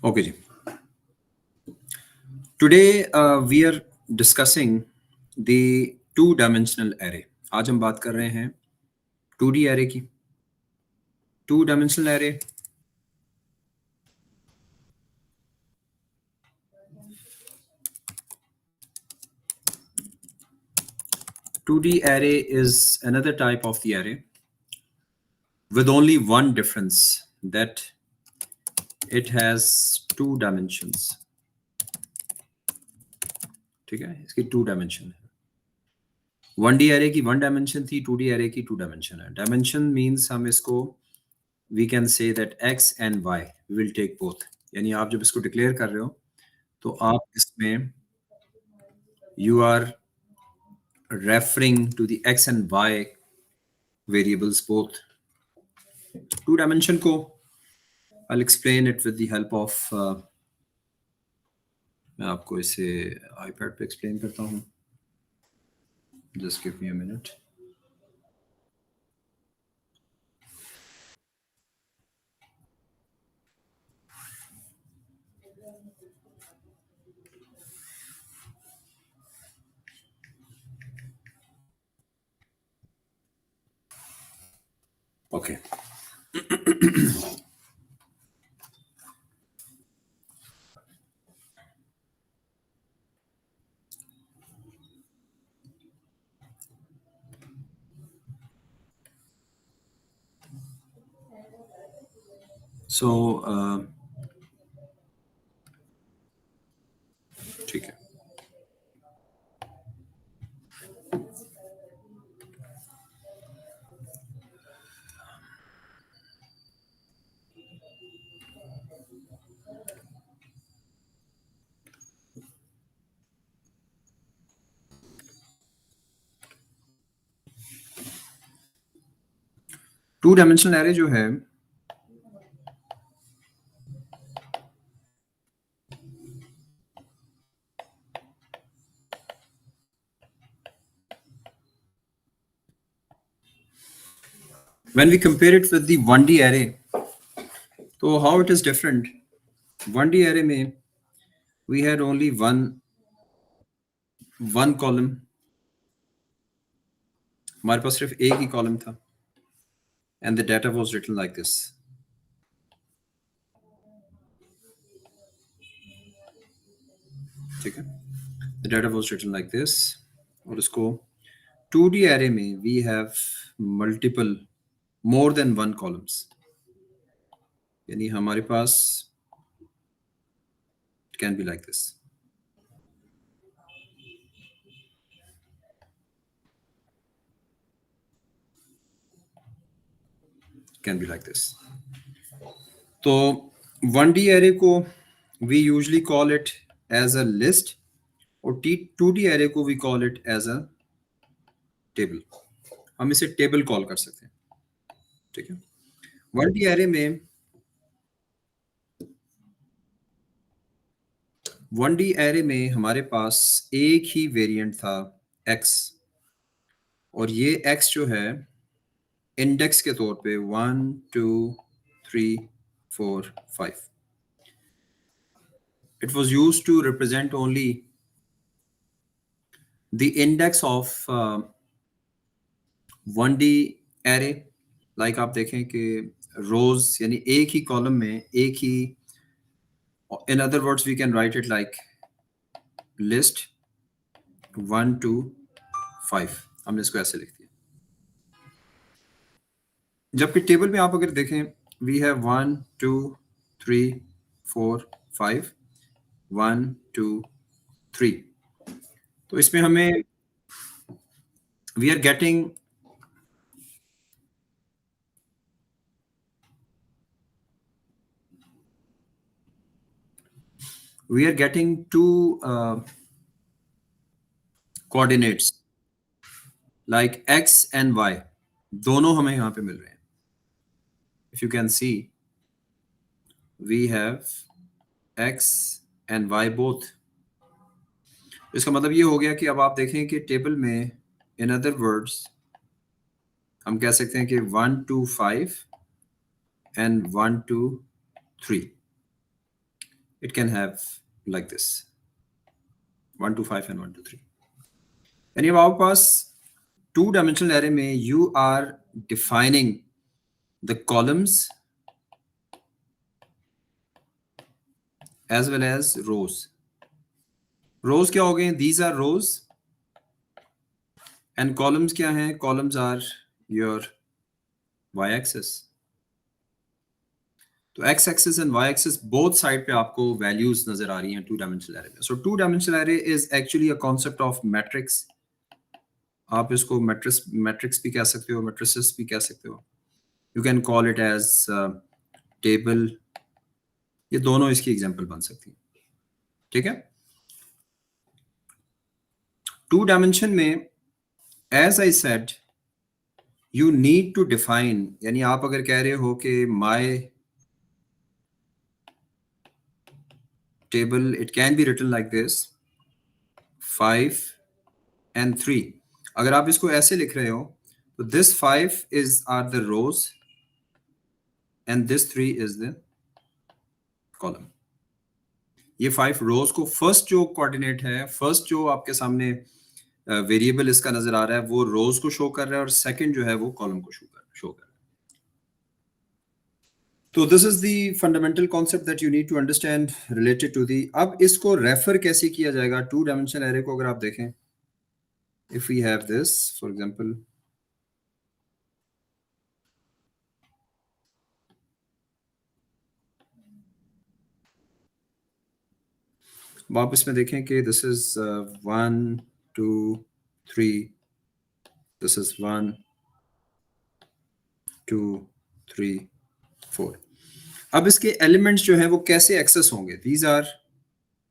Okay जी, today we are discussing the two dimensional array. आज हम बात कर रहे हैं 2D एरे की। Two dimensional array array is another type of the array with only one difference, that it has two dimensions. ठीक है, इसकी टू डायमेंशन है। 1D एरे की वन डायमेंशन थी, 2D एरे की टू डायमेंशन है। Dimension means हम इसको we can say that x and y will take both, यानी आप जब इसको डिक्लेयर कर रहे हो तो आप इसमें you are referring to the x and y variables both. Two dimension को I'll explain it with the help of मैं आपको इसे iPad पे explain करता हूँ। Just give me a minute. Okay. So ठीक है, टू डायमेंशनल एरे जो है when we compare it with the 1D array, so how it is different. 1D array में we had only one column, हमारे पास सिर्फ एक ही कॉलम था, and the data was written like this. ठीक है, the data was written like this. और इसको 2D array में we have multiple, more than one columns, यानी हमारे पास it can be like this. Can be like this. तो 1D array को we usually call it as a list, और 2D array को we call it as a table. हम इसे table call कर सकते हैं, ठीक है। 1D array में 1D array में हमारे पास एक ही वेरिएंट था x, और ये x जो है इंडेक्स के तौर पे 1 2 3 4 5, it was used to represent only the index of 1D array. like आप देखें कि रोज यानी एक ही कॉलम में एक ही, in other words we can write it like list 1 2 5, हमने इसको ऐसे लिख दिया। जबकि टेबल में आप अगर देखें we have 1 2 3 4 5 1 2 3, तो इसमें हमें we are getting two coordinates like x and y, दोनों हमें यहाँ पे मिल रहे हैं। If you can see we have x and y both. इसका मतलब ये हो गया कि अब आप देखें कि टेबल में in other words हम कह सकते हैं कि 1 2 5 and 1 2 3, it can have like this 1 to 5 and 1 to 3. यानी अब आपके पास 2-dimensional array में you are defining the columns as well as rows. Rows क्या हो गए? These are rows and columns क्या हैं? Columns are your y-axis. तो x axis and y axis both side पे आपको values नजर आ रही हैं 2-dimensional array में. So 2-dimensional array is actually a concept of matrix. आप इसको matrix भी कह सकते हो, matrices भी कह सकते हो. You can call it as table. ये दोनों इसकी example बन सकती हैं. ठीक है? 2-dimension में as I said you need to define, यानी आप अगर कह रहे हो कि my table, it can be written like this 5 and 3. अगर आप इसको ऐसे लिख रहे हो तो this 5 are the rows and this 3 is the column. ये 5 rows को first जो coordinate है, first जो आपके सामने वेरिएबल इसका नजर आ रहा है वो रोज को शो कर रहा है और सेकंड जो है वो कॉलम को शो कर रहा है. तो this is the fundamental concept that you need to understand related to the. अब इसको रेफर कैसे किया जाएगा 2-dimensional एरे को? अगर आप देखें, if we have this for example, आप इसमें देखें कि दिस इज 1 2 3, दिस इज 1 2 3 4. अब इसके एलिमेंट्स जो हैं वो कैसे एक्सेस होंगे? दीज आर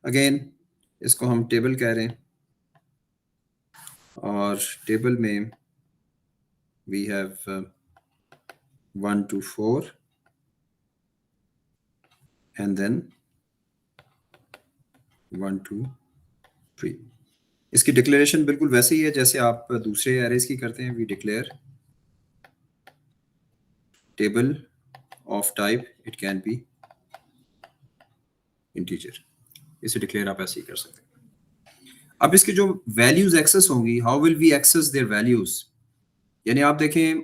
अगेन, इसको हम टेबल कह रहे हैं और टेबल में we have 1 to 4 and then 1 to 3. इसकी डिक्लेरेशन बिल्कुल वैसे ही है जैसे आप दूसरे एरेज की करते हैं. We declare table of type, it can be integer. इसे डिक्लेयर आप ऐसे ही कर सकते हैं. अब इसके जो वैल्यूज एक्सेस होंगी, how will we access their values? यानी आप देखें,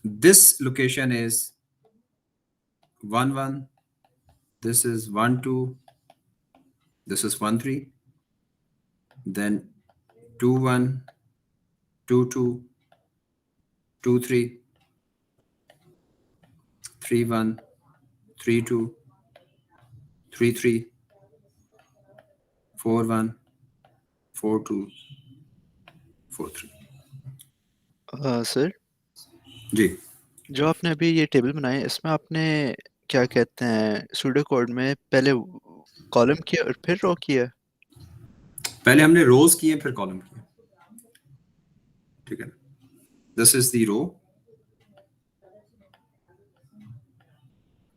this location is 1 1, this is 1 2, this is 1 3, then 2 1, 2 2, 2 3, 3 1, 3 2, 3 3, 4 1, 4 2, 4 3. Sir जी, जो आपने अभी ये टेबल बनाए इसमें आपने क्या कहते हैं सूडो कोड में पहले कॉलम किया और फिर रो किया? पहले हमने रोज किए फिर कॉलम किए. ठीक है, this is the row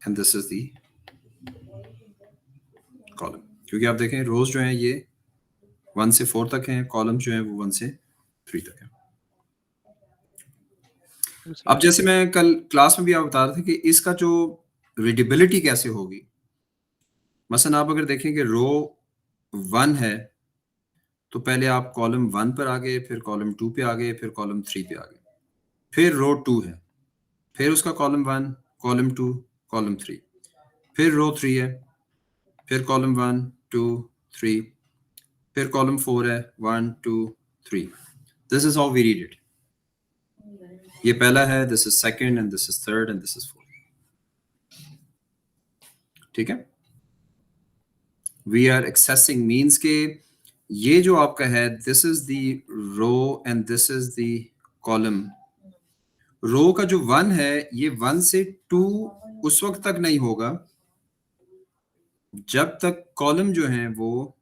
and this is the column. क्योंकि आप देखें रोज जो हैं ये 1 से 4 तक हैं, कॉलम जो हैं वो 1 से 3 तक हैं. अब जैसे मैं कल क्लास में भी आप बता रहे थे कि इसका जो रीडेबिलिटी कैसे होगी, मसलन आप अगर देखें कि रो 1 है तो पहले आप कॉलम 1 पर आ गए, फिर कॉलम 2 पे आ गए, फिर कॉलम 3 पे आ गए. फिर रो 2 है, फिर उसका कॉलम 1, कॉलम 2, कॉलम 3. फिर रो 3 है, फिर कॉलम 1 2 3, फिर कॉलम 4 है 1 2 3. This is how we read it. ये पहला है, this is second and this is third and this is fourth. ठीक है, वी आर एक्सेसिंग मींस के ये जो आपका है, this is the row and this is the column. Row का जो 1 है ये 1 से 2 उस वक्त तक नहीं होगा जब तक कॉलम जो है वो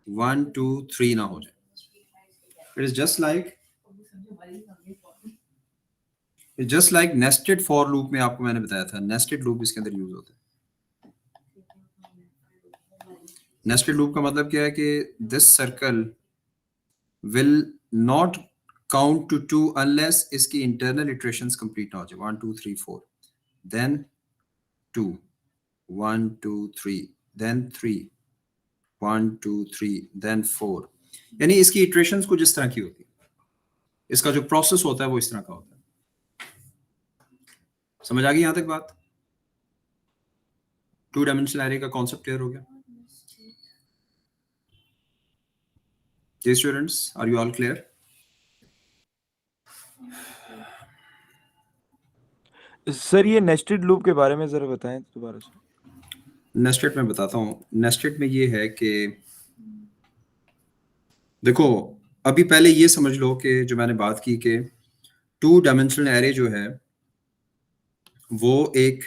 1 2 3 ना हो जाए. It is just like nested for loop में आपको मैंने बताया था. नेस्टेड लूप इसके अंदर यूज होता है. नेस्टेड लूप का मतलब क्या है कि this circle will not count to 2 unless इसकी इंटरनल इटरेशंस कंप्लीट ना हो जाए. 1 2 3 4, देन 2, 1 2 3, then 3, 1 2 3 then 4, यानी इसकी इटरेशंस कुछ इस तरह की होती है, इसका जो प्रोसेस होता है वो इस तरह का होता है। समझ आ गई यहां तक बात? 2 डायमेंशनल एरे का कॉन्सेप्ट क्लियर हो गया? जी students, are you all clear? Sir ये नेस्टेड लूप के बारे में जरा बताएं दोबारा से। नेस्टेड में बताता हूँ। नेस्टेड में ये है कि देखो, अभी पहले ये समझ लो कि जो मैंने बात की कि 2 डायमेंशनल एरे जो है वो एक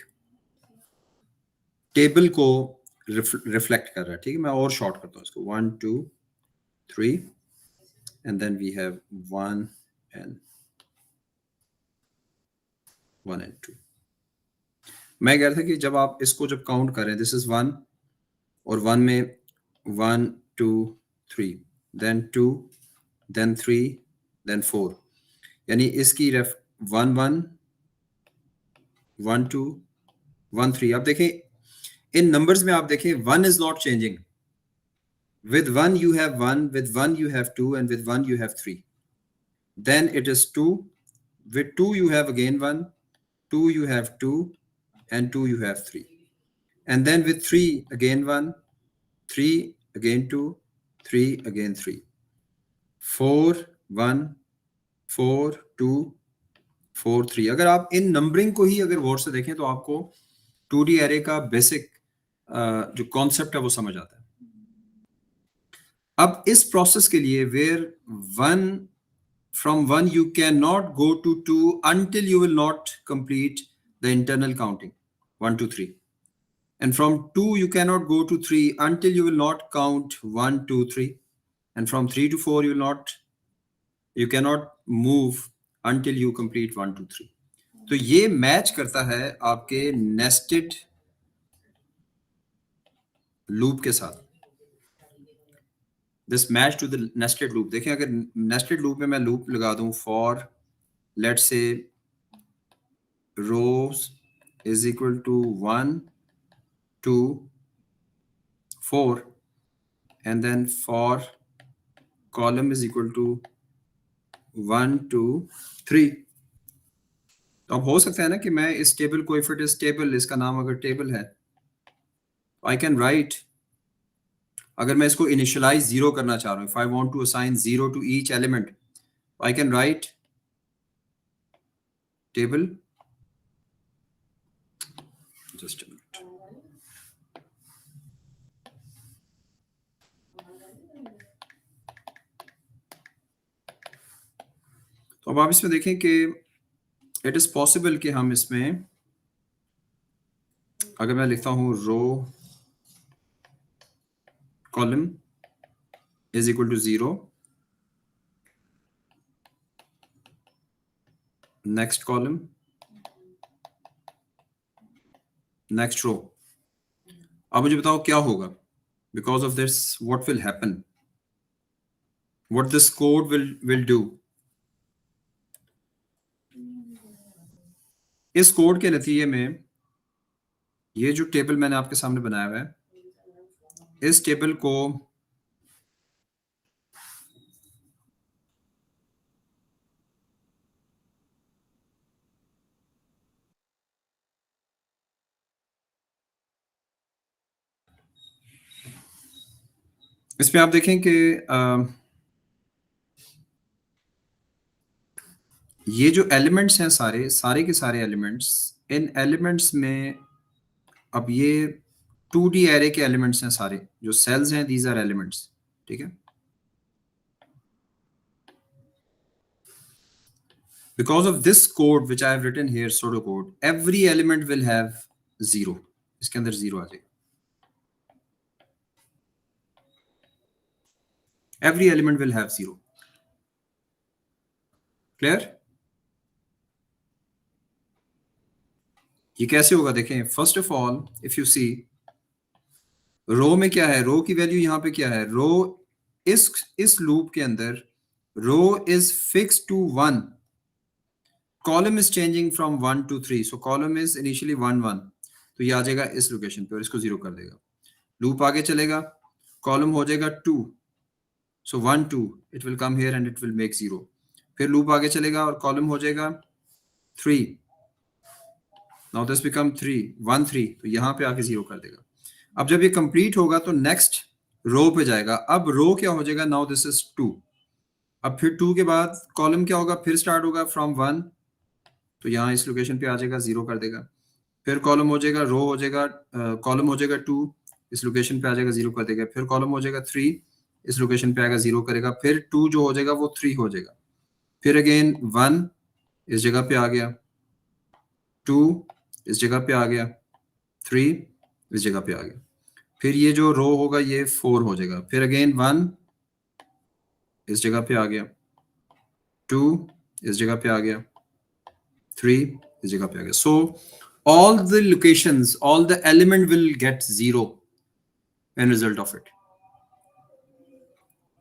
टेबल को रिफ्लेक्ट कर रहा है, ठीक है? मैं और शॉर्ट करता हूँ इसको, 1 2 3 and then we have 1 and 2। मैं कह रहा था कि जब आप इसको जब काउंट करें, दिस इज 1 और 1 में 1 2 3 देन 2 देन 3 देन 4, यानी इसकी रेफ 1 1 1 2 1 3। आप देखें इन नंबर्स में, आप देखें 1 is not changing. With 1 you have 1, with 1 you have 2, and with 1 you have 3. Then it is 2. With 2 you have again 1, 2 you have 2, and 2 you have 3. And then with 3 again 1, 3 again 2, 3 again 3. 4 1 4 2 4 3। अगर आप इन numbering को ही अगर गौर से देखें तो आपको 2D array का basic जो कॉन्सेप्ट है वो समझ आता है। अब इस प्रोसेस के लिए where 1 from 1 you cannot go to 2 until you will not complete the internal counting 1 2 3, and from 2 you cannot go to 3 until you will not count 1 2 3, and from 3 to 4 you cannot move until you complete 1 2 3। तो ये match करता है आपके nested loop के साथ। This match to the nested loop। देखें अगर nested loop में मैं loop लगा दूं for let's say rows is equal to 1 2 4 and then for column is equal to 1 2 3, तो अब हो सकता है ना कि मैं इस टेबल को, if it is table, इसका नाम अगर टेबल है, I can write, अगर मैं इसको इनिशियलाइज 0 करना चाह रहा हूं, if I want to assign 0 to each element, I can write table, just a minute, तो अब आप इसमें देखें कि इट इज पॉसिबल कि हम इसमें, अगर मैं लिखता हूं row column is equal to 0, next column next row. अब मुझे बताओ क्या होगा? Because of this what will happen, what this code will do. इस कोड के नतीजे में ये जो टेबल मैंने आपके सामने बनाया हुआ है, इस टेबल को इसमें आप देखें कि ये जो एलिमेंट्स हैं सारे के सारे एलिमेंट्स, इन एलिमेंट्स में अब ये 2D एरे के एलिमेंट्स हैं, सारे जो सेल्स हैं, दीज आर एलिमेंट्स, ठीक है? Because of this code which I have written here, pseudocode, every element will have 0, इसके अंदर 0 आ जाएगा। Every element will have 0. Clear? ये कैसे होगा देखें। First of all if you see, row में क्या है, रो की वैल्यू यहाँ पे क्या है, रो इस लूप के अंदर row is fix to 1, column is changing from 1 to 3, so column is initially 1 1, तो ये आ जाएगा इस लोकेशन पे और इसको 0 कर देगा। लूप आगे चलेगा, कॉलम हो जाएगा 2, सो 1 2, it will come here and it will make 0। फिर लूप आगे चलेगा और कॉलम हो जाएगा 3, नाउ दिस बिकम 3 1 3, तो यहाँ पे आके 0 कर देगा। अब जब ये कंप्लीट होगा तो नेक्स्ट रो पे जाएगा। अब रो क्या हो जाएगा, नाउ दिस इज 2। अब फिर 2 के बाद कॉलम क्या होगा, फिर स्टार्ट होगा फ्रॉम 1, तो यहाँ इस लोकेशन पे आ जाएगा, 0 कर देगा। फिर कॉलम हो जाएगा, रो हो जाएगा, कॉलम हो जाएगा 2, इस लोकेशन पे आ जाएगा, 0 कर देगा। फिर कॉलम हो जाएगा 3, इस लोकेशन पे आएगा, 0 करेगा। फिर 2 जो हो जाएगा वो 3 हो जाएगा। फिर अगेन 1 इस जगह पे आ गया, 2 इस जगह पे आ गया, 3 इस जगह पे आ गया। फिर ये जो रो होगा ये 4 हो जाएगा। फिर अगेन 1 इस जगह पे आ गया, 2 इस जगह पे आ गया, 3 इस जगह पे आ गया। सो all the locations, all the element will get 0 in result of it.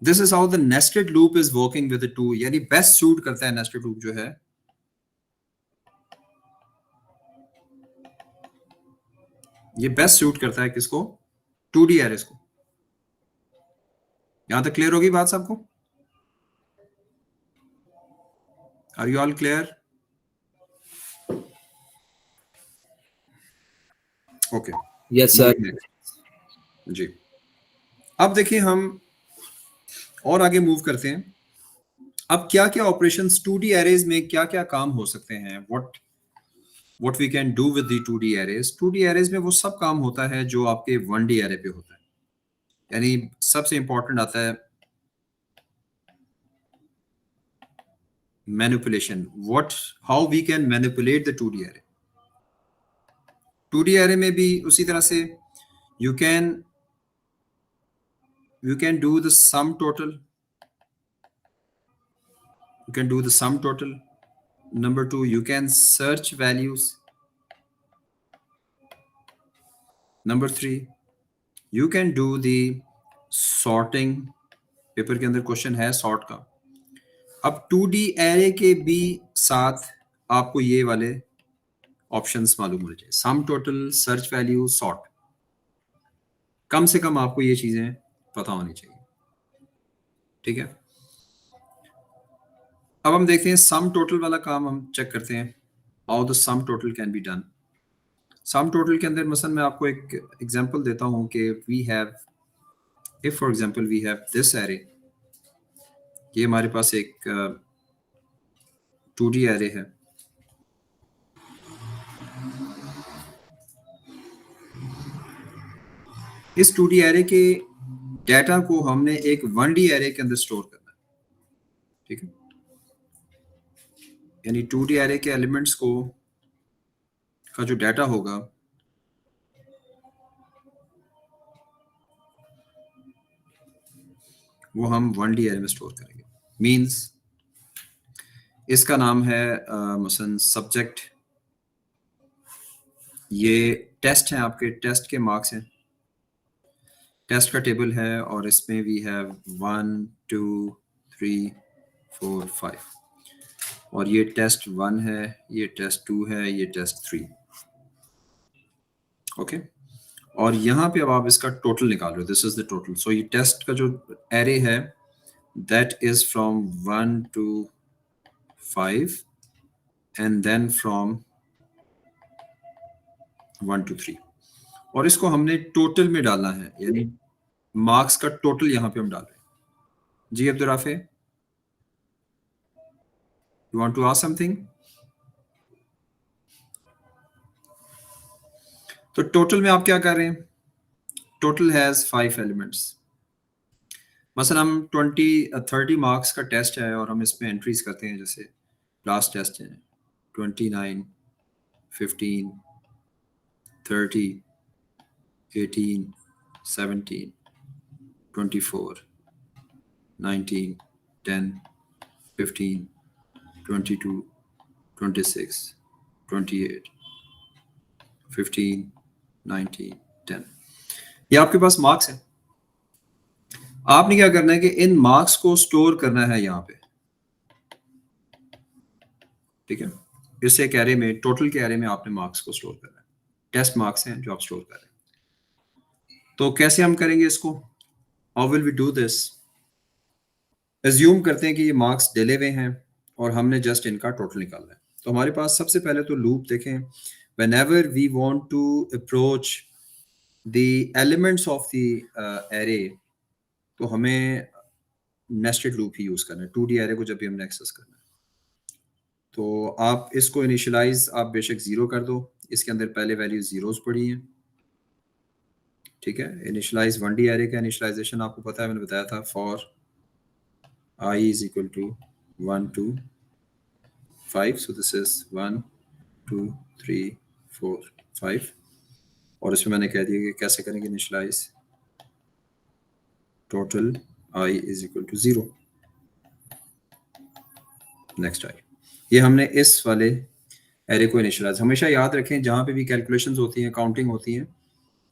This is how the nested loop is working with the 2, यानी best suit करता है nested loop जो है, ये best suit करता है किसको, 2D arrays को। यहां तक क्लियर होगी बात सबको? Are you all clear? Okay. Yes sir. Moving next. जी, अब देखिए हम और आगे मूव करते हैं। अब क्या क्या ऑपरेशंस 2D एरेज में क्या क्या काम हो सकते हैं, what we can do with the 2D arrays। 2D arrays में वो सब काम होता है जो आपके 1D array पे होता है। यानी सबसे इंपॉर्टेंट आता है manipulation, how we can manipulate the 2D array। 2D array में भी उसी तरह से you can do the sum total, you can do the sum total। Number 2, you can search values। Number 3, you can do the sorting। Paper के अंदर question है sort का। अब 2D एरे के भी साथ आपको ये वाले ऑप्शंस मालूम होने चाहिए, sum total, search value, sort. कम से कम आपको ये चीजें पता होनी चाहिए, ठीक है। अब हम देखते हैं सम टोटल वाला काम, हम चेक करते हैं how the sum total can be done. Sum total के अंदर मसलन मैं आपको एक एग्जांपल देता हूं कि we have, if for example we have this array, ये हमारे पास एक 2D एरे है। इस 2D एरे के डाटा को हमने एक 1D एरे के अंदर स्टोर करना है, ठीक है। यानी 2D एरे के एलिमेंट्स को का जो डाटा होगा वो हम 1D एरे में स्टोर करेंगे। मींस इसका नाम है मसलन सब्जेक्ट, ये टेस्ट है, आपके टेस्ट के मार्क्स हैं, टेस्ट का टेबल है और इसमें वी हैव 1 2 3 4 5, और ये टेस्ट 1 है, ये टेस्ट 2 है, ये टेस्ट 3, ओके। और यहाँ पे अब आप इसका टोटल निकाल रहे हो, this is the total. So ये टेस्ट का जो एरे है that is from 1 to 5 and then from 1 to 3, और इसको हमने टोटल में डालना है, यानी मार्क्स का टोटल यहाँ पे हम डाल रहे हैं। जी Abdul Rafe, you want to ask something? तो टोटल में आप क्या कर रहे हैं, टोटल हैज 5 एलिमेंट्स। मसलन हम 30 मार्क्स का टेस्ट है और हम इसमें एंट्रीज करते हैं, जैसे लास्ट टेस्ट है 29 15 30 18 17 24 19 10 15 22 26 28 15 19 10, ये आपके पास मार्क्स है। आपने क्या करना है कि इन मार्क्स को स्टोर करना है यहाँ पे, ठीक है। इस एक एरे में, टोटल के एरे में आपने मार्क्स को स्टोर करना है, टेस्ट मार्क्स हैं जो आप स्टोर कर रहे हैं। तो कैसे हम करेंगे इसको? How will we do this? Assume करते हैं कि ये मार्क्स डले हुए हैं और हमने जस्ट इनका टोटल निकालना है। तो हमारे पास सबसे पहले तो लूप देखें, whenever we want to approach the elements of the array, तो हमें नेस्टेड लूप ही यूज करना है 2D एरे को जब भी हमने एक्सेस करना है। तो आप इसको इनिशियलाइज आप बेशक 0 कर दो, इसके अंदर पहले वैल्यू जीरोस पड़ी हैं, ठीक है। इनिशियलाइज 1D एरे का इनिशियलाइजेशन आपको पता है, मैंने बताया था, for I is equal to 1 to 5, so this is 1 2 3 4 5, और इसमें मैंने कह दिया कि कैसे करेंगे initialise, total I is equal to 0, next I। ये हमने इस वाले एरे को इनिशियलाइज, हमेशा याद रखें जहाँ पे भी कैलकुलेशंस होती हैं, काउंटिंग होती है,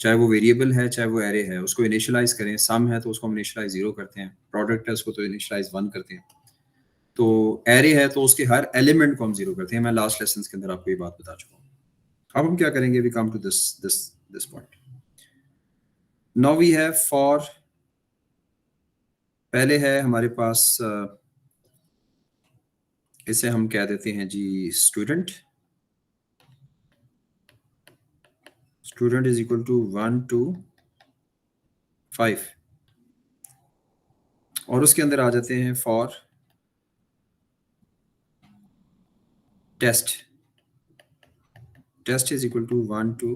चाहे वो वेरिएबल है चाहे वो एरे है, उसको इनिशियलाइज करें। सम है तो उसको हम इनिशियलाइज 0 करते हैं, प्रोडक्ट है उसको तो इनिशियलाइज 1 करते हैं, तो एरे है तो उसके हर एलिमेंट को हम 0 करते हैं। मैं लास्ट लेसन के अंदर आपको ये बात बता चुका हूँ। अब हम क्या करेंगे, we come to this point. Now we have for, पहले है हमारे पास इसे हम कह देते हैं जी student. Student is equal to 1 to 5, और उसके अंदर आ जाते हैं for test. Test is equal to 1 to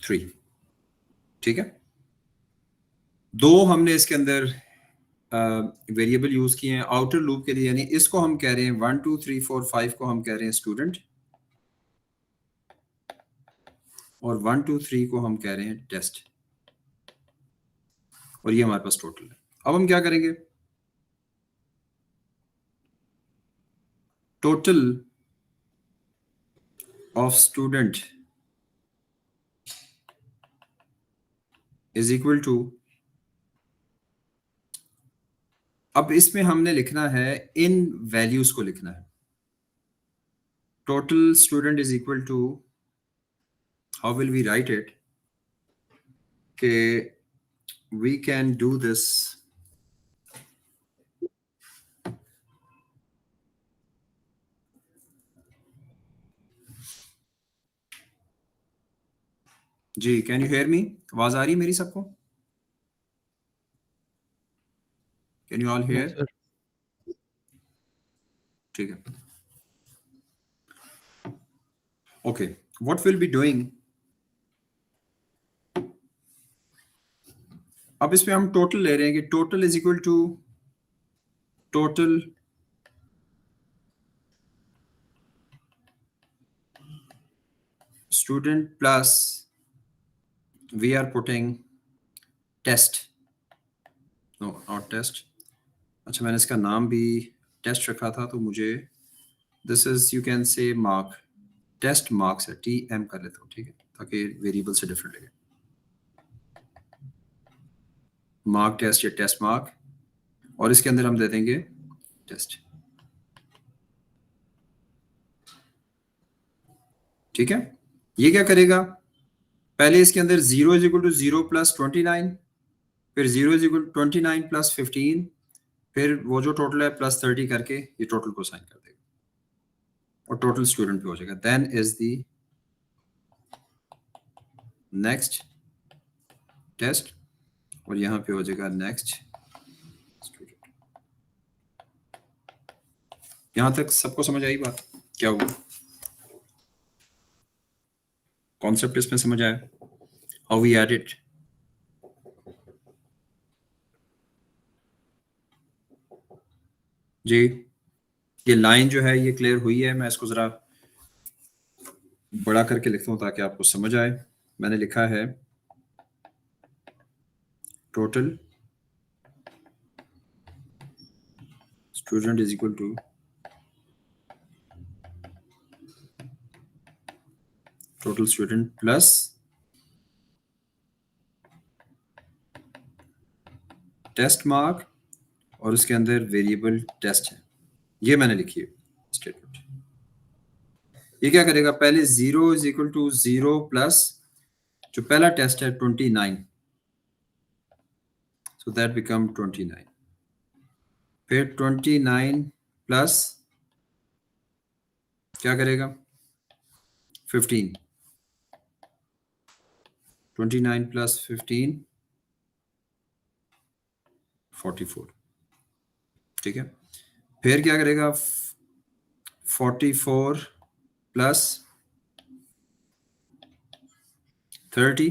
3, ठीक है। दो हमने इसके अंदर वेरिएबल यूज किए हैं आउटर लूप के लिए, यानी इसको हम कह रहे हैं 1 2 3 4 5 को हम कह रहे हैं स्टूडेंट, और 1 2 3 को हम कह रहे हैं टेस्ट, और ये हमारे पास टोटल है। अब हम क्या करेंगे, total of student is equal to, अब इसमें हमने लिखना है, इन वैल्यूज को लिखना है। Total student is equal to, how will we write it, के वी कैन डू दिस, जी कैन यू हेयर मी? आवाज आ रही मेरी सबको? Can you all hear? ठीक है, okay. What will be doing, अब इसमें हम टोटल ले रहे हैं कि total is equal to total student plus we are putting test, no not test, अच्छा मैंने इसका नाम भी टेस्ट रखा था, तो मुझे this is, you can say mark, test marks है, TM कर लेता हूँ, ठीक है, ताकि वेरिएबल से डिफरेंट लगे। मार्क टेस्ट या टेस्ट मार्क, और इसके अंदर हम दे देंगे टेस्ट, ठीक है। ये क्या करेगा, पहले इसके अंदर 0 इज इक्वल टू 0 प्लस 29, फिर 0 इज इक्वल टू 29 प्लस 15, फिर वो जो टोटल है प्लस 30 करके ये टोटल को साइन कर देगा, और टोटल स्टूडेंट पे हो जाएगा। Then is the next test, और यहाँ पे हो जाएगा नेक्स्ट स्टूडेंट। यहां तक सबको समझ आई बात, क्या हुआ, कॉन्सेप्ट इसमें समझ आया, हाउ वी ऐड इट? जी ये लाइन जो है ये क्लियर हुई है? मैं इसको जरा बड़ा करके लिखता हूं ताकि आपको समझ आए। मैंने लिखा है total student is equal to total student plus test mark, और उसके अंदर वेरिएबल टेस्ट है, ये मैंने लिखी है स्टेटमेंट। ये क्या करेगा, पहले 0 इज इक्वल टू 0 प्लस जो पहला टेस्ट है 29, so that become 29. फिर 29 प्लस क्या करेगा 15, 29 प्लस 15 44, ठीक है। फिर क्या करेगा 44 plus 30,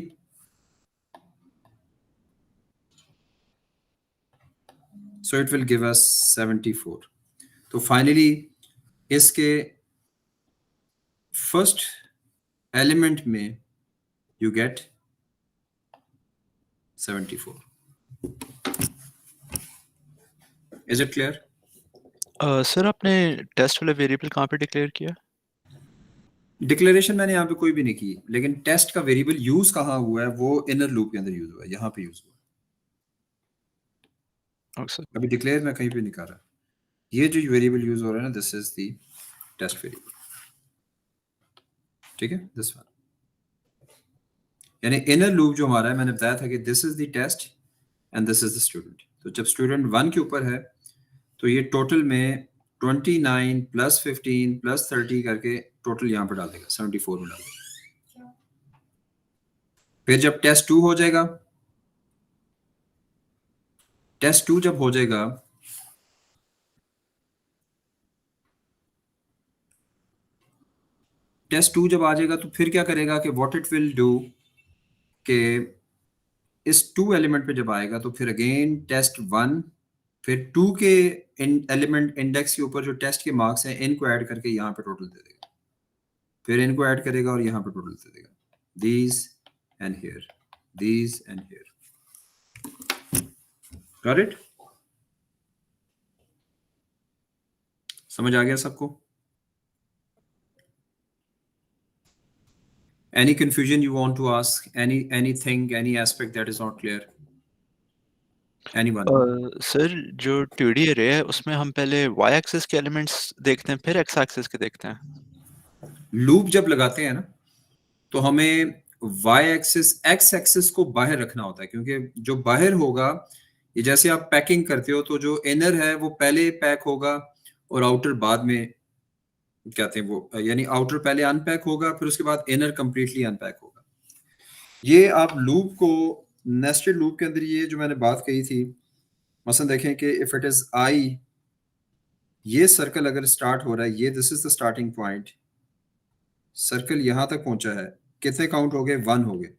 so it will give us 74. तो फाइनली इसके फर्स्ट एलिमेंट में you get 74. Is it clear? Sir आपने टेस्ट वाला वेरिएबल कहाँ पे डिक्लेयर किया? डिक्लेरेशन मैंने यहाँ पे कोई भी नहीं की, लेकिन टेस्ट का वेरिएबल यूज कहाँ हुआ है वो इनर लूप के अंदर यूज हुआ है, यहाँ पे यूज हुआ है। Okay sir. अभी डिक्लेयर मैं कहीं पे नहीं कर रहा। ये जो वेरिएबल यूज हो रहा है ना, this is the test variable, ठीक है, दिस वन। यानी इनर लूप जो हमारा है, मैंने बताया था कि this is the test and this is the student. तो जब स्टूडेंट 1 के ऊपर है तो ये टोटल में 29 प्लस 15 प्लस 30 करके टोटल यहाँ पर डाल देगा, 74 में डाल देगा। फिर जब टेस्ट 2 हो जाएगा, टेस्ट 2 जब हो जाएगा टेस्ट 2 जब आ जाएगा तो फिर क्या करेगा कि व्हाट इट विल डू कि इस 2 एलिमेंट पे जब आएगा तो फिर अगेन टेस्ट 1, फिर 2 के एलिमेंट इंडेक्स के ऊपर जो टेस्ट के मार्क्स हैं इनको ऐड करके यहाँ पे टोटल दे देगा, फिर इनको ऐड करेगा और यहाँ पे टोटल दे देगा, these and here, these and here. Got it? समझ आ गया सबको? Any confusion you want to ask? Anything, any aspect that is not clear? Anyone? Sir जो 2D array है उसमें हम पहले y एक्सिस के एलिमेंट्स देखते हैं फिर x एक्सिस के देखते हैं। लूप जब लगाते हैं ना तो हमें y एक्सिस x एक्सिस को बाहर रखना होता है, क्योंकि जो बाहर होगा, ये जैसे आप पैकिंग करते हो तो जो इनर है वो पहले पैक होगा और आउटर बाद में कहते हैं वो, यानी आउटर पहले अनपैक होगा फिर उसके बाद इनर कंप्लीटली अनपैक होगा। ये आप लूप को नेस्टेड लूप के अंदर ये जो मैंने बात कही थी, मसलन देखें कि इफ इट इज आई, ये सर्कल अगर स्टार्ट हो रहा है, ये this is the starting point, circle यहां तक पहुंचा है, कितने काउंट हो गए 1 हो गए।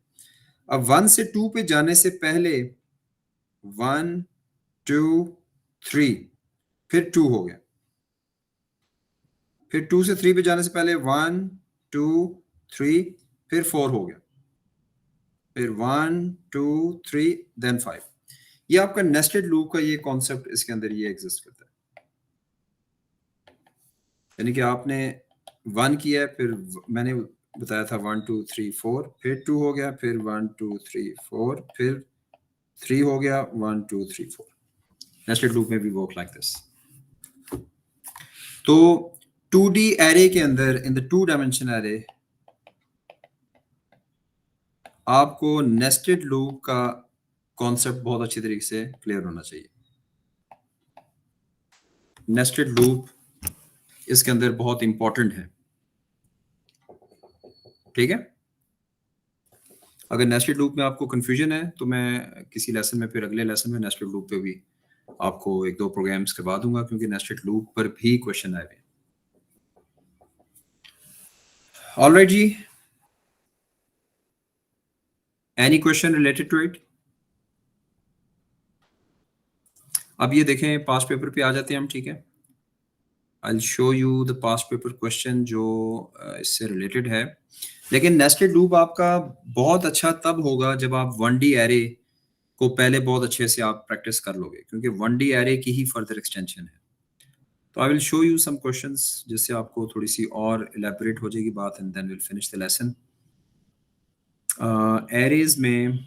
अब 1 से 2 पे जाने से पहले 1 2 3, फिर 2 हो गया, फिर 2 से 3 पे जाने से पहले 1 2 3, फिर 4 हो गया, फिर 1 2 3 देन 5। ये आपका नेस्टेड लूप का ये कॉन्सेप्ट इसके अंदर ये एग्जिस्ट करता है। यानी कि आपने 1 किया है, फिर मैंने बताया था 1 2 3 4, फिर 2 हो गया, फिर 1 2 3 4, फिर 3 हो गया, 1 2 3 4। नेस्टेड लूप में भी वर्क लाइक दिस। तो 2D एरे के अंदर, इन द 2 डायमेंशन एरे, आपको नेस्टेड लूप का कॉन्सेप्ट बहुत अच्छी तरीके से क्लियर होना चाहिए। नेस्टेड लूप इसके अंदर बहुत इंपॉर्टेंट है, ठीक है। अगर नेस्टेड लूप में आपको कंफ्यूजन है तो मैं किसी लेसन में, फिर अगले लेसन में नेस्टेड लूप पे भी आपको 1-2 प्रोग्राम्स करवा दूंगा, क्योंकि नेस्टेड लूप पर भी क्वेश्चन आए हुए। ऑलराइट जी, any question related to it? अब ये देखें, पास्ट पेपर पे आ जाते हैं हम, ठीक है। I'll show you the past paper question जो इससे रिलेटेड है। लेकिन नेस्टेड लूप आपका बहुत अच्छा तब होगा जब आप 1D एरे को पहले बहुत अच्छे से आप प्रैक्टिस कर लोगे, क्योंकि 1D एरे की ही फर्दर एक्सटेंशन है। तो I will show you some questions जिससे आपको थोड़ी सी और इलेबोरेट हो जाएगी बात, and then will finish the lesson. Arrays में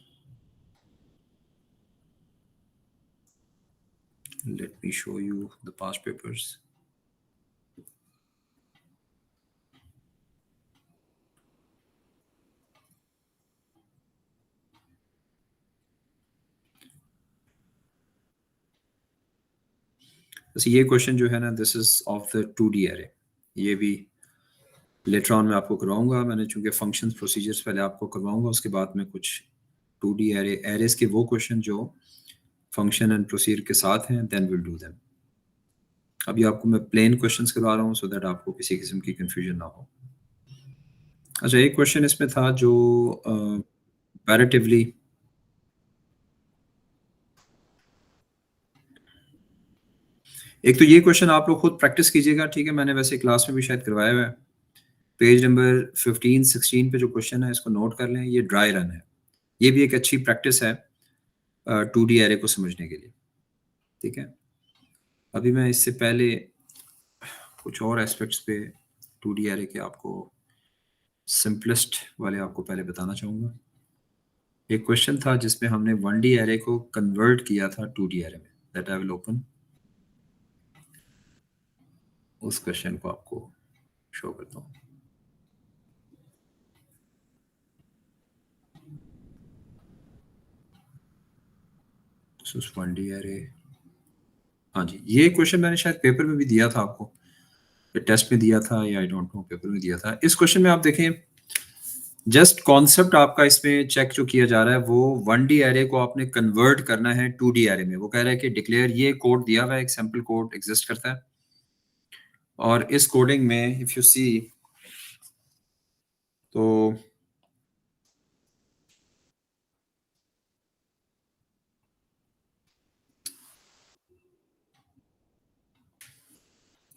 let me show you the past papers. जैसे ये क्वेश्चन जो है ना, this is of the 2D array, ये भी लेटर ऑन मैं आपको करवाऊंगा। मैंने चूंकि फंक्शंस प्रोसीजर्स पहले आपको करवाऊंगा, उसके बाद में कुछ 2D एरेस के वो क्वेश्चन जो फंक्शन एंड प्रोसीजर के साथ हैं, देन विल डू देम। अभी आपको मैं प्लेन क्वेश्चंस करवा रहा हूँ सो दैट आपको किसी किस्म की कंफ्यूजन ना हो। अच्छा, एक क्वेश्चन इसमें था जो पैरेटिवली एक तो ये क्वेश्चन आप लोग खुद प्रैक्टिस कीजिएगा, ठीक है? मैंने वैसे क्लास में भी शायद करवाया हुआ है। पेज नंबर 15-16 पे जो क्वेश्चन है इसको नोट कर लें, ये ड्राई रन है। ये भी एक अच्छी प्रैक्टिस है 2D एरे को समझने के लिए, ठीक है? अभी मैं इससे पहले कुछ और एस्पेक्ट्स पे 2D एरे के आपको सिंपलेस्ट वाले आपको पहले बताना चाहूँगा। एक क्वेश्चन था जिसमें हमने 1D एरे को कन्वर्ट किया था 2D एरे में, दैट आई विल ओपन। उस क्वेश्चन को आपको शो करता हूँ। This is 1D array. हाँ जी, ये क्वेश्चन मैंने शायद पेपर में भी दिया था आपको, टेस्ट में दिया था या आई डोंट नो, पेपर में दिया था। इस क्वेश्चन में आप देखें, जस्ट कॉन्सेप्ट आपका इसमें चेक जो किया जा रहा है वो 1D एरे को आपने कन्वर्ट करना है 2D एरे में। वो कह रहा है कि डिक्लेयर, ये कोड दिया हुआ है, एक सैम्पल कोड एग्जिस्ट करता है, और इस कोडिंग में इफ यू सी तो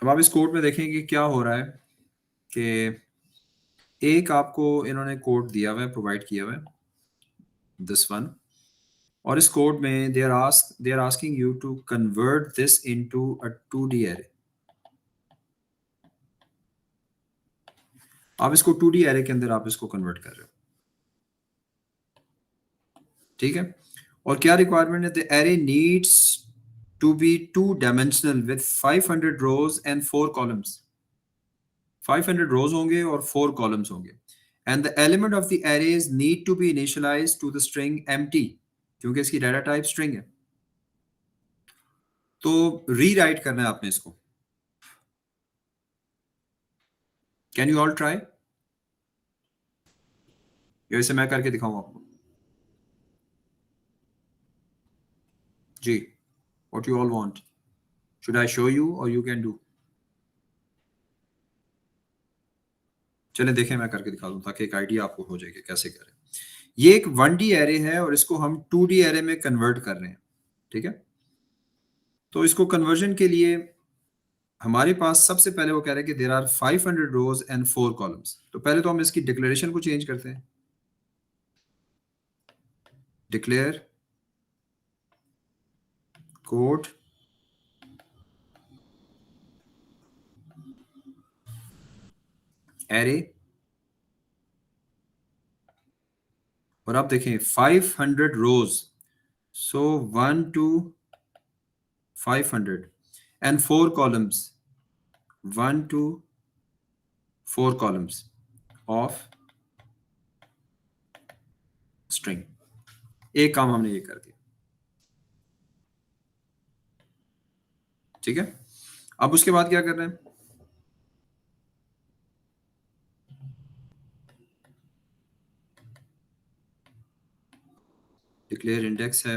अब आप इस कोड में देखें कि क्या हो रहा है कि एक आपको इन्होंने कोड दिया हुआ है, प्रोवाइड किया हुआ है, दिस वन, और इस कोड में they are asking you to convert this into a 2D array. आप इसको 2D एरे के अंदर आप इसको कन्वर्ट कर रहे हो, ठीक है? और क्या रिक्वायरमेंट है? The array needs to be 2 dimensional with 500 rows and 4 columns. 500 rows होंगे और 4 कॉलम्स होंगे। And the element of the arrays need to be initialized to the string empty, क्योंकि इसकी डाटा टाइप स्ट्रिंग है। तो रीराइट करना है आपने इसको। Can you all try? वैसे मैं करके दिखाऊंगा आपको जी। What you all want, should I show you और यू कैन डू? चलें देखें, मैं करके दिखा दूं ताकि एक आइडिया आपको हो जाएगा कैसे करें। ये एक 1D एरे है और इसको हम 2D एरे में कन्वर्ट कर रहे हैं, ठीक है? तो इसको कन्वर्जन के लिए हमारे पास सबसे पहले वो कह रहे हैं कि there are 500 rows and 4 columns. तो पहले तो हम इसकी डिक्लेरेशन को चेंज करते हैं। डिक्लेयर कोड एरे, और आप देखें 500 रोज, सो 1 to 500 and 4 columns, 1 to 4 columns of string. एक काम हमने ये कर दिया, ठीक है? अब उसके बाद क्या कर रहे हैं? डिक्लेयर इंडेक्स है।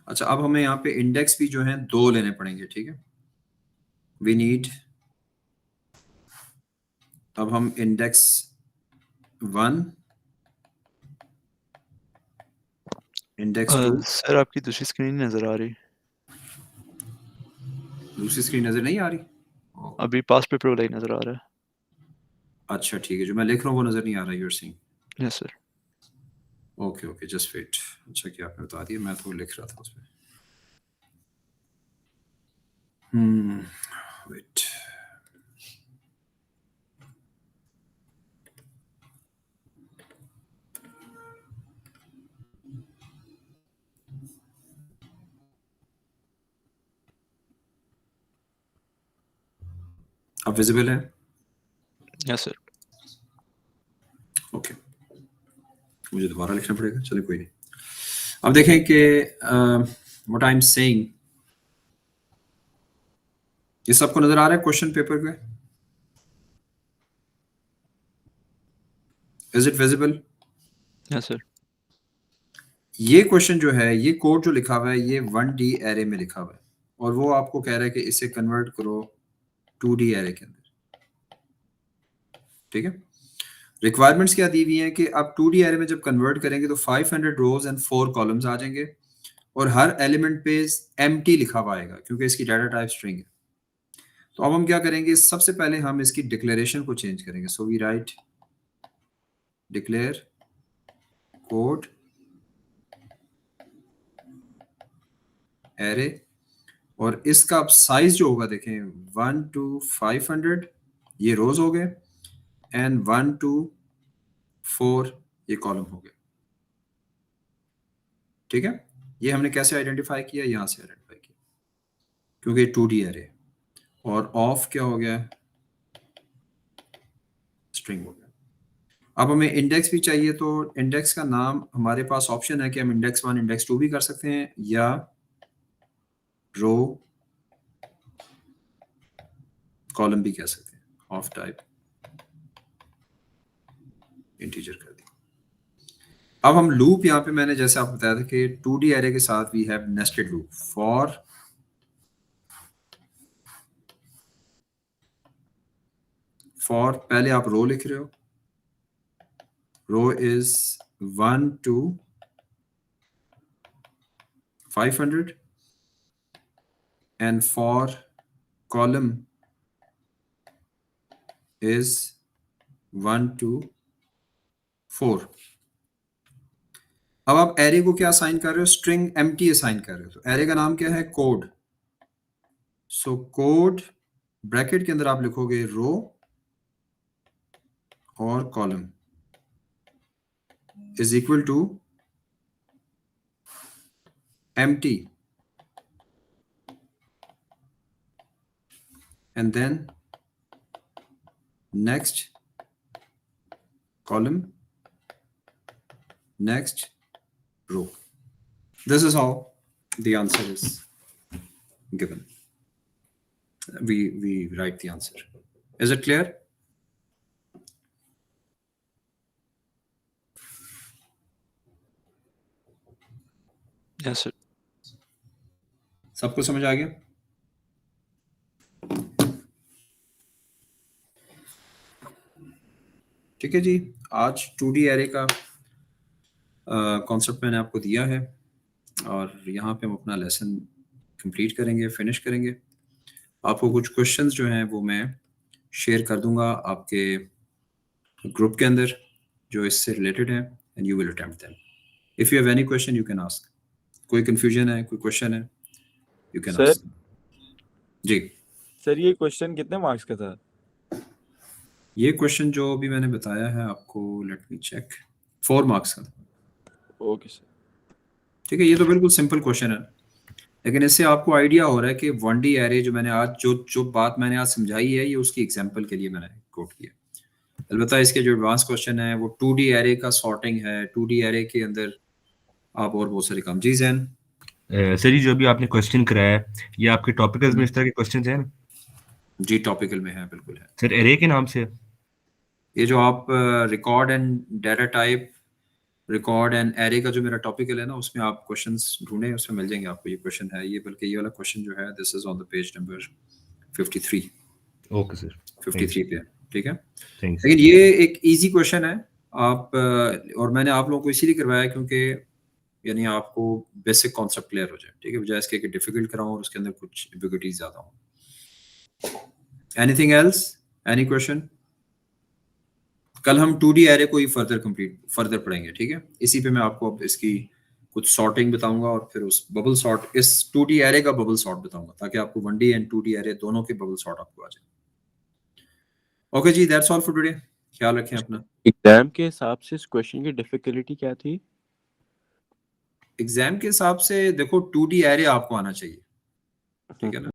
अच्छा, अब हमें यहाँ पे इंडेक्स भी जो है 2 लेने पड़ेंगे, ठीक है? वी नीड, अब हम इंडेक्स 1, इंडेक्स 2, सर आपकी दूसरी स्क्रीन नजर आ रही, दूसरी स्क्रीन नजर नहीं आ रही? अभी पास पेपर वाला ही नजर आ रहा अच्छा ठीक है, जो मैं लिख रहा हूँ वो नजर नहीं आ रहा, यूर सिंग। है। Yes sir. Okay okay, just wait. अच्छा कि आपने बता दिया, मैं तो लिख रहा था उसमें। वेट, अब विजिबल है? Yes sir. ओके, मुझे दोबारा लिखना पड़ेगा, चलिए कोई नहीं। अब देखें कि व्हाट आई एम सेइंग, ये सबको नजर आ रहा है क्वेश्चन पेपर पे? Is it visible? Yes sir. ये क्वेश्चन जो है, ये कोड जो लिखा हुआ है, ये 1D एरे में लिखा हुआ है और वो आपको कह रहा है कि इसे कन्वर्ट करो 2D एरे के अंदर। ठीक है, रिक्वायरमेंट्स क्या दी हुई हैं कि आप 2D एरे में जब कन्वर्ट करेंगे तो 500 रोज एंड 4 कॉलम्स आ जाएंगे और हर एलिमेंट पे एम्प्टी लिखा हुआ आएगा क्योंकि इसकी डाटा टाइप स्ट्रिंग है। तो अब हम क्या करेंगे, सबसे पहले हम इसकी डिक्लेरेशन को चेंज करेंगे। So we write declare code array और इसका अब साइज जो होगा देखें 1 to 500 ये रोज हो गए एंड 1 to 4 ये कॉलम हो गए। ठीक है, ये हमने कैसे आइडेंटिफाई किया, यहां से आइडेंटिफाई किया क्योंकि 2D एरे और ऑफ क्या हो गया, स्ट्रिंग हो गया। अब हमें इंडेक्स भी चाहिए तो इंडेक्स का नाम हमारे पास ऑप्शन है कि हम इंडेक्स 1 इंडेक्स 2 भी कर सकते हैं या रो कॉलम भी कह सकते हैं। ऑफ टाइप इंटीजर कर दी। अब हम लूप यहाँ पे मैंने जैसे आपको बताया था कि 2D एरे के साथ we have nested loop for पहले आप रो लिख रहे हो, row is 1 to 500 and for column is 1 to 4। अब आप एरे को क्या असाइन कर रहे हो, स्ट्रिंग एम्प्टी असाइन कर रहे हो। तो एरे का नाम क्या है, कोड। सो कोड ब्रैकेट के अंदर आप लिखोगे रो और column is equal to empty and then next column, next row. This is how the answer is given. We write the answer. Is it clear? Yes sir. सबको समझ आ गया? ठीक है जी, आज 2D एरे का कॉन्सेप्ट मैंने आपको दिया है और यहाँ पे हम अपना लेसन कंप्लीट करेंगे, फिनिश करेंगे। आपको कुछ क्वेश्चंस जो हैं वो मैं शेयर कर दूंगा आपके ग्रुप के अंदर जो इससे रिलेटेड हैं and you will attempt them. If you have any question you can ask. कोई कंफ्यूजन है, कोई क्वेश्चन है, यू कैन सर आस्क। जी सर, ये क्वेश्चन कितने मार्क्स का था? ये क्वेश्चन जो अभी मैंने बताया है आपको, लेट मी चेक, 4 मार्क्स का। Okay sir. ठीक है, ये तो बिल्कुल सिंपल क्वेश्चन है, लेकिन इससे आपको आइडिया हो रहा है कि 1D एरे जो मैंने आज जो बात मैंने आज समझाई है ये उसकी एग्जांपल के लिए मैंने कोट किया। अलबत्ता इसके जो एडवांस क्वेश्चन है वो 2D एरे का सॉर्टिंग है, 2D एरे के अंदर आप और बहुत सारे काम। जी जैन सर, ये जो अभी आपने क्वेश्चन कराया है ये आपके टॉपिकल्स में इस तरह के क्वेश्चंस हैं ना? जी टॉपिकल में है, बिल्कुल है। सर एरे के नाम से ये जो आप record and data type, record and array का जो मेरा टॉपिकल है ना, उसमें आप क्वेश्चंस ढूंढें, उसमें मिल जाएंगे आपको। ये क्वेश्चन है ये, बल्कि ये वाला क्वेश्चन जो है this is on the page number 53। Okay sir, 53 पे है, ठीक है। थैंक्स। लेकिन ये एक इजी क्वेश्चन है आप और मैंने आप लोगों को इसीलिए करवाया क्योंकि यानी आपको बेसिक कॉन्सेप्ट क्लियर हो जाए, ठीक है, बजाय इसके कि डिफिकल्ट कराऊं और उसके अंदर कुछ एम्बिग्युइटीज ज्यादा हो। Anything else, any question? कल हम 2D एरे को ही फर्दर पढ़ेंगे, ठीक है। इसी पे मैं आपको अब इसकी कुछ सॉर्टिंग बताऊंगा और फिर उस बबल सॉर्ट, इस 2D एरे का बबल सॉर्ट बताऊंगा ताकि आपको 1D एंड 2D एरे दोनों के बबल सॉर्ट आपको आ जाए। ओके जी, दैट्स ऑल फॉर टुडे। ख्याल रखें अपना। एग्जाम के हिसाब से इस क्वेश्चन की डिफिकल्टी क्या थी? एग्जाम के हिसाब से देखो 2D एरे आपको आना चाहिए, ठीक है ना।